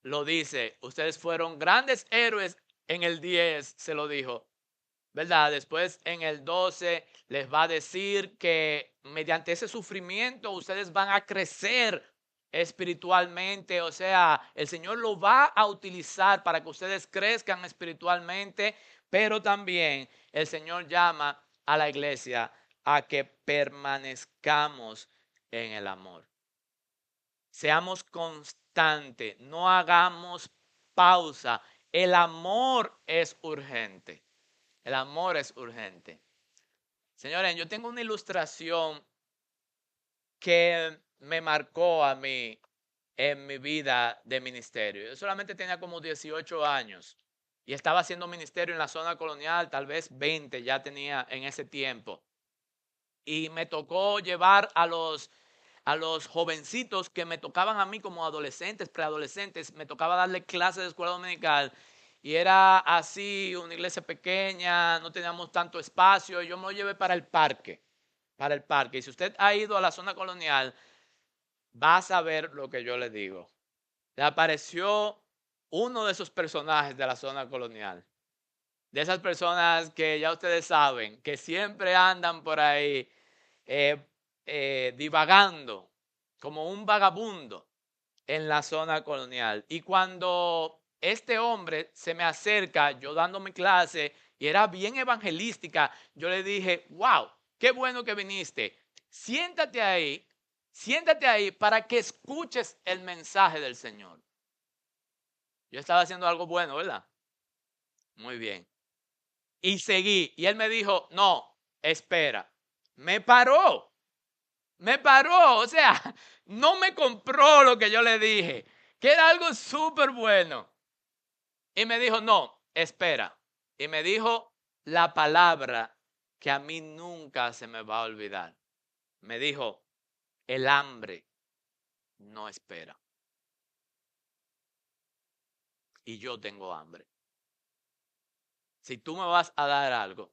lo dice. Ustedes fueron grandes héroes en el 10, se lo dijo. ¿Verdad? Después en el 12 les va a decir que mediante ese sufrimiento ustedes van a crecer espiritualmente, o sea, el Señor lo va a utilizar para que ustedes crezcan espiritualmente, pero también el Señor llama a la iglesia a que permanezcamos en el amor. Seamos constantes, no hagamos pausa. El amor es urgente. El amor es urgente. Señores, yo tengo una ilustración que me marcó a mí en mi vida de ministerio. Yo solamente tenía como 18 años y estaba haciendo ministerio en la zona colonial, tal vez 20 ya tenía en ese tiempo. Y me tocó llevar a los jovencitos que me tocaban a mí como adolescentes, preadolescentes, me tocaba darle clases de escuela dominical y era así, una iglesia pequeña, no teníamos tanto espacio, y yo me lo llevé para el parque, para el parque. Y si usted ha ido a la zona colonial, va a saber lo que yo le digo. Le apareció uno de esos personajes de la zona colonial, de esas personas que ya ustedes saben, que siempre andan por ahí eh, divagando como un vagabundo en la zona colonial. Y cuando este hombre se me acerca, yo dando mi clase, y era bien evangelística, yo le dije, wow, qué bueno que viniste. Siéntate ahí, siéntate ahí para que escuches el mensaje del Señor. Yo estaba haciendo algo bueno, ¿verdad? Muy bien. Y seguí. Y él me dijo, no, espera. Me paró. Me paró. O sea, no me compró lo que yo le dije, que era algo súper bueno. Y me dijo, no, espera. Y me dijo la palabra que a mí nunca se me va a olvidar. Me dijo, el hambre no espera. Y yo tengo hambre. Si tú me vas a dar algo,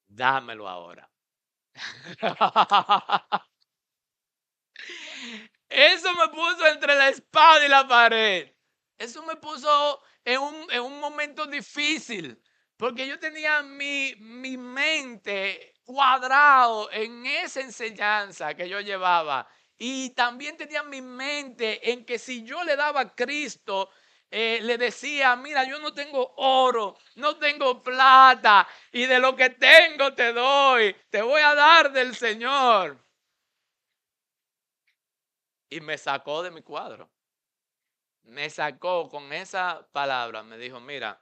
dámelo ahora. Eso me puso entre la espada y la pared. Eso me puso en un momento difícil. Porque yo tenía mi mente cuadrado en esa enseñanza que yo llevaba. Y también tenía mi mente en que si yo le daba a Cristo, le decía, mira, yo no tengo oro, no tengo plata, y de lo que tengo te doy, te voy a dar del Señor. Y me sacó de mi cuadro. Me sacó con esa palabra. Me dijo, mira,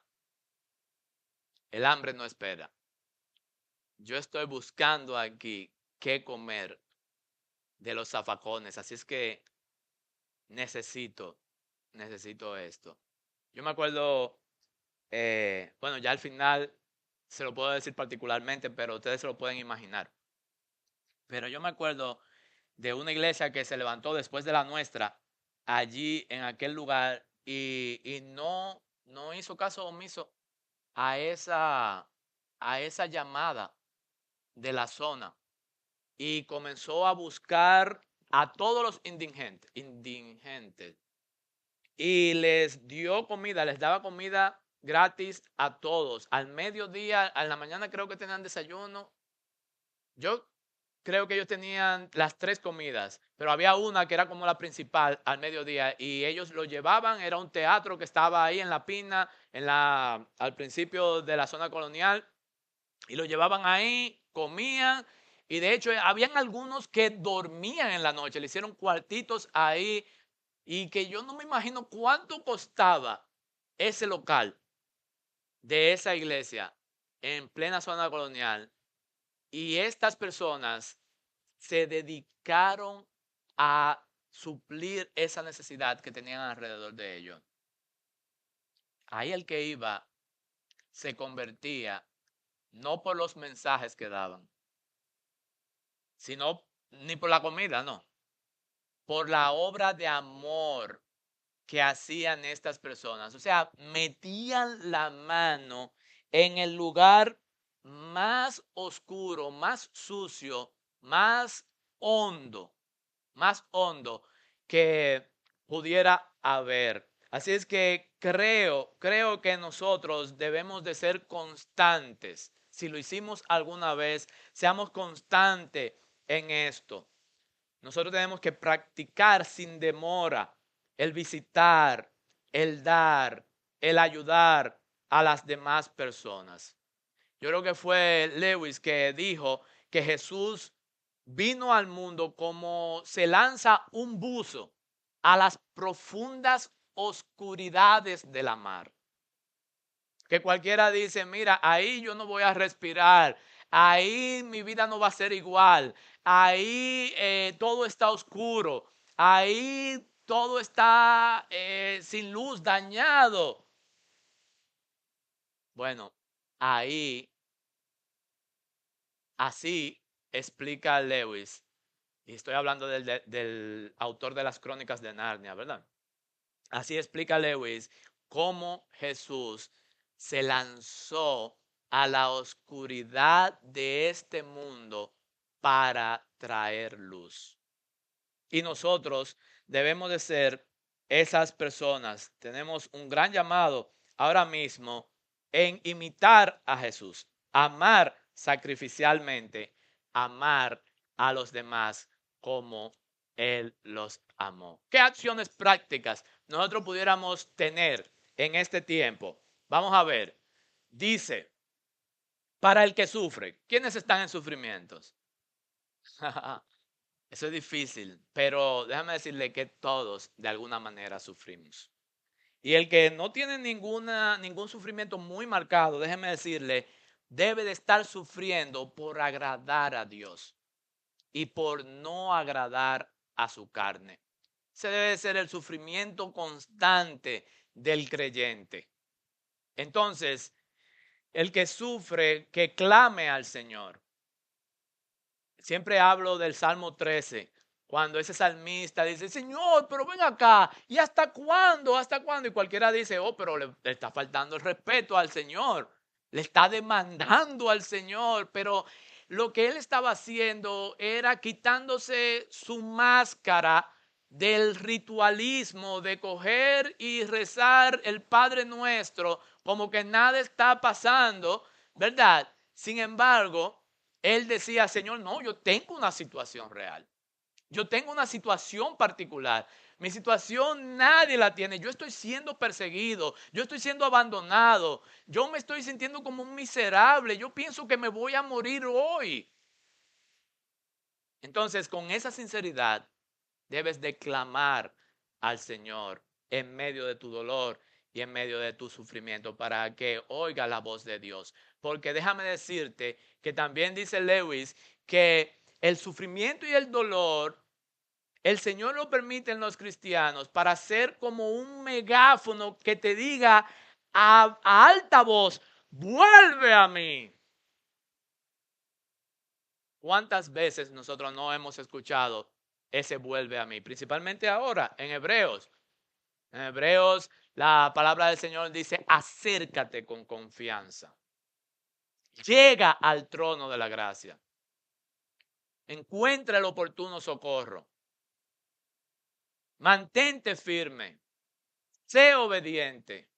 el hambre no espera. Yo estoy buscando aquí qué comer de los zafacones. Así es que necesito, necesito esto. Yo me acuerdo, bueno, ya al final se lo puedo decir particularmente, pero ustedes se lo pueden imaginar. Pero yo me acuerdo de una iglesia que se levantó después de la nuestra, allí en aquel lugar, y no hizo caso omiso a esa llamada de la zona y comenzó a buscar a todos los indigentes y les dio comida, les daba comida gratis a todos. Al mediodía, a la mañana creo que tenían desayuno. Yo creo que ellos tenían las tres comidas, pero había una que era como la principal al mediodía y ellos lo llevaban, era un teatro que estaba ahí en La Pina, al principio de la zona colonial, y lo llevaban ahí, comían, y de hecho habían algunos que dormían en la noche, le hicieron cuartitos ahí, y que yo no me imagino cuánto costaba ese local de esa iglesia en plena zona colonial. Y estas personas se dedicaron a suplir esa necesidad que tenían alrededor de ellos. Ahí el que iba se convertía no por los mensajes que daban, sino ni por la comida, no, por la obra de amor que hacían estas personas. O sea, metían la mano en el lugar más oscuro, más sucio, más hondo, más hondo que pudiera haber. Así es que creo que nosotros debemos de ser constantes. Si lo hicimos alguna vez, seamos constantes en esto. Nosotros tenemos que practicar sin demora el visitar, el dar, el ayudar a las demás personas. Yo creo que fue Lewis que dijo que Jesús vino al mundo como se lanza un buzo a las profundas oscuridades de la mar. Que cualquiera dice, mira, ahí yo no voy a respirar, ahí mi vida no va a ser igual, ahí todo está oscuro, ahí todo está sin luz, dañado. Bueno, ahí, así explica Lewis, y estoy hablando del autor de las Crónicas de Narnia, ¿verdad? Así explica Lewis cómo Jesús se lanzó a la oscuridad de este mundo para traer luz. Y nosotros debemos de ser esas personas. Tenemos un gran llamado ahora mismo en imitar a Jesús, amar sacrificialmente, amar a los demás como Él los amó. ¿Qué acciones prácticas nosotros pudiéramos tener en este tiempo? Vamos a ver. Dice, para el que sufre, ¿quiénes están en sufrimientos? Eso es difícil, pero déjame decirle que todos de alguna manera sufrimos. Y el que no tiene ningún sufrimiento muy marcado, déjeme decirle, debe de estar sufriendo por agradar a Dios y por no agradar a su carne. Ese debe ser el sufrimiento constante del creyente. Entonces, el que sufre, que clame al Señor. Siempre hablo del Salmo 13, cuando ese salmista dice, Señor, pero ven acá, ¿y hasta cuándo? ¿Hasta cuándo? Y cualquiera dice, oh, pero le está faltando el respeto al Señor, le está demandando al Señor, pero lo que él estaba haciendo era quitándose su máscara del ritualismo de coger y rezar el Padre Nuestro como que nada está pasando, ¿verdad? Sin embargo, él decía, Señor, no, yo tengo una situación real. Yo tengo una situación particular. Mi situación nadie la tiene. Yo estoy siendo perseguido. Yo estoy siendo abandonado. Yo me estoy sintiendo como un miserable. Yo pienso que me voy a morir hoy. Entonces, con esa sinceridad, debes de clamar al Señor en medio de tu dolor y en medio de tu sufrimiento para que oiga la voz de Dios. Porque déjame decirte que también dice Lewis que el sufrimiento y el dolor, el Señor lo permite en los cristianos para ser como un megáfono que te diga a alta voz, vuelve a mí. ¿Cuántas veces nosotros no hemos escuchado ese vuelve a mí? Principalmente ahora en Hebreos. En Hebreos la palabra del Señor dice, acércate con confianza. Llega al trono de la gracia. Encuentra el oportuno socorro. Mantente firme. Sé obediente.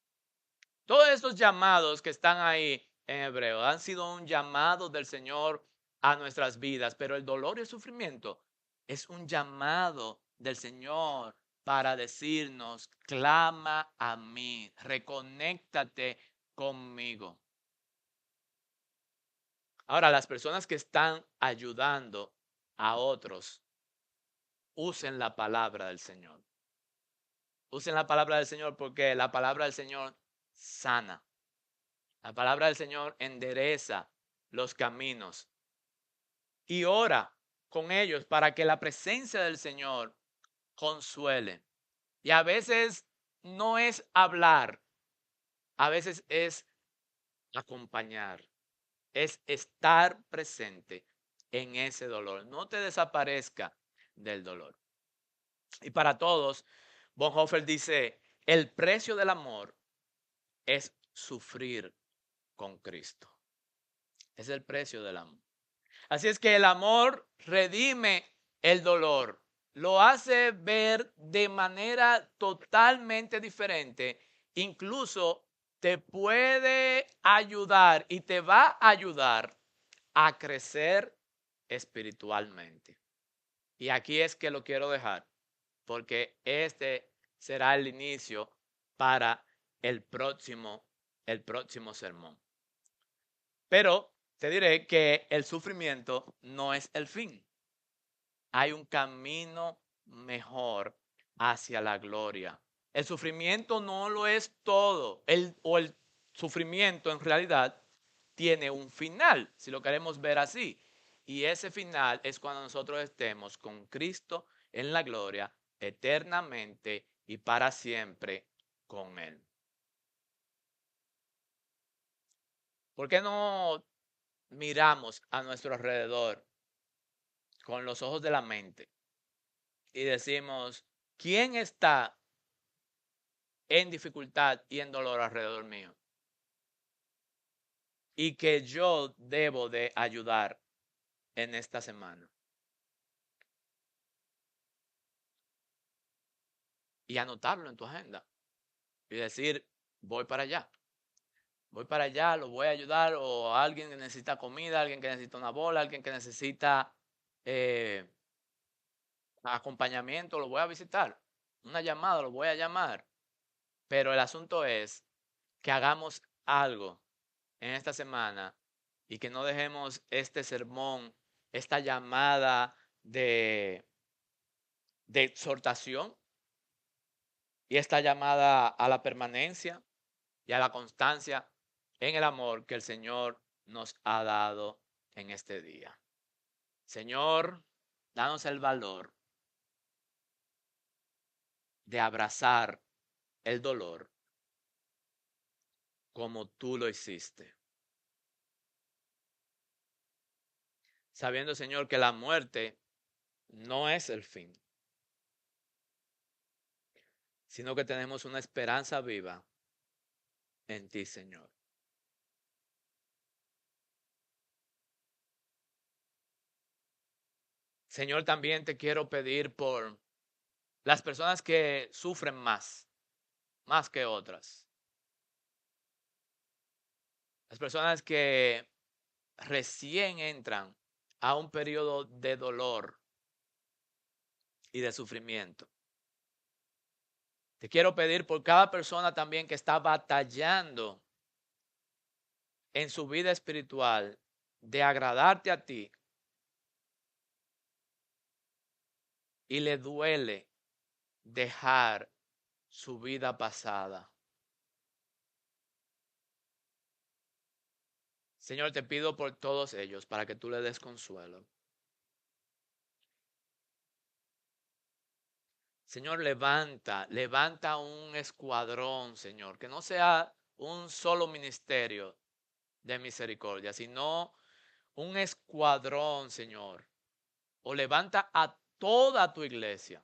Todos estos llamados que están ahí en Hebreo han sido un llamado del Señor a nuestras vidas, pero el dolor y el sufrimiento es un llamado del Señor para decirnos, clama a mí, reconéctate conmigo. Ahora, las personas que están ayudando a otros, usen la palabra del Señor. Usen la palabra del Señor porque la palabra del Señor sana. La palabra del Señor endereza los caminos y ora con ellos para que la presencia del Señor consuele. Y a veces no es hablar, a veces es acompañar, es estar presente en ese dolor. No te desaparezca del dolor. Y para todos, Bonhoeffer dice, el precio del amor es sufrir con Cristo. Es el precio del amor. Así es que el amor redime el dolor, lo hace ver de manera totalmente diferente, incluso te puede ayudar y te va a ayudar a crecer espiritualmente. Y aquí es que lo quiero dejar, porque este será el inicio para el próximo sermón. Pero te diré que el sufrimiento no es el fin. hay un camino mejor hacia la gloria. El sufrimiento no lo es todo. El sufrimiento en realidad tiene un final, si lo queremos ver así. Y ese final es cuando nosotros estemos con Cristo en la gloria eternamente y para siempre con Él. ¿Por qué no miramos a nuestro alrededor con los ojos de la mente y decimos, ¿quién está en dificultad y en dolor alrededor mío? Y que yo debo de ayudar en esta semana. Y anotarlo en tu agenda. Y decir, voy para allá, lo voy a ayudar, o alguien que necesita comida, alguien que necesita una bola, alguien que necesita eh, acompañamiento, lo voy a visitar. Una llamada, lo voy a llamar. Pero el asunto es que hagamos algo en esta semana y que no dejemos este sermón, esta llamada de exhortación y esta llamada a la permanencia y a la constancia en el amor que el Señor nos ha dado en este día. Señor, danos el valor de abrazar el dolor como tú lo hiciste. Sabiendo, Señor, que la muerte no es el fin, sino que tenemos una esperanza viva en ti, Señor. Señor, también te quiero pedir por las personas que sufren más que otras. Las personas que recién entran a un periodo de dolor y de sufrimiento. Te quiero pedir por cada persona también que está batallando en su vida espiritual de agradarte a ti y le duele dejar su vida pasada. Señor, te pido por todos ellos para que tú le des consuelo. Señor, levanta un escuadrón, Señor, que no sea un solo ministerio de misericordia, sino un escuadrón, Señor. O levanta a toda tu iglesia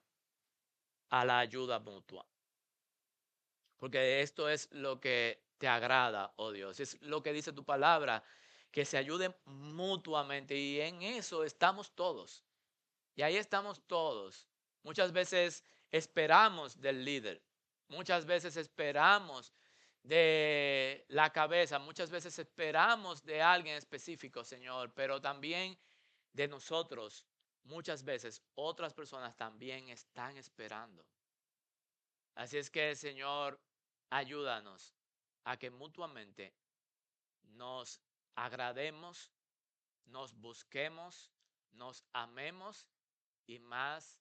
a la ayuda mutua. Porque esto es lo que te agrada, oh Dios. Es lo que dice tu palabra, que se ayuden mutuamente. Y en eso estamos todos. Y ahí estamos todos. Muchas veces esperamos del líder. Muchas veces esperamos de la cabeza. Muchas veces esperamos de alguien específico, Señor. Pero también de nosotros. Muchas veces otras personas también están esperando. Así es que, Señor, ayúdanos a que mutuamente nos agrademos, nos busquemos, nos amemos y más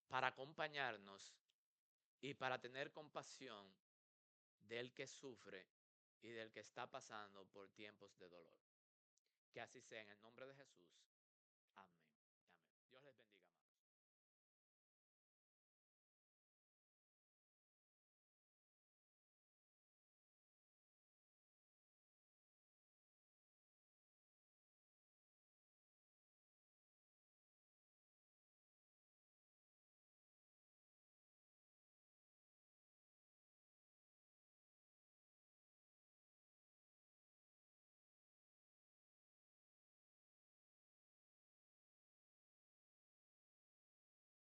para acompañarnos y para tener compasión del que sufre y del que está pasando por tiempos de dolor. Que así sea en el nombre de Jesús. Amén. Amén. Dios les bendiga.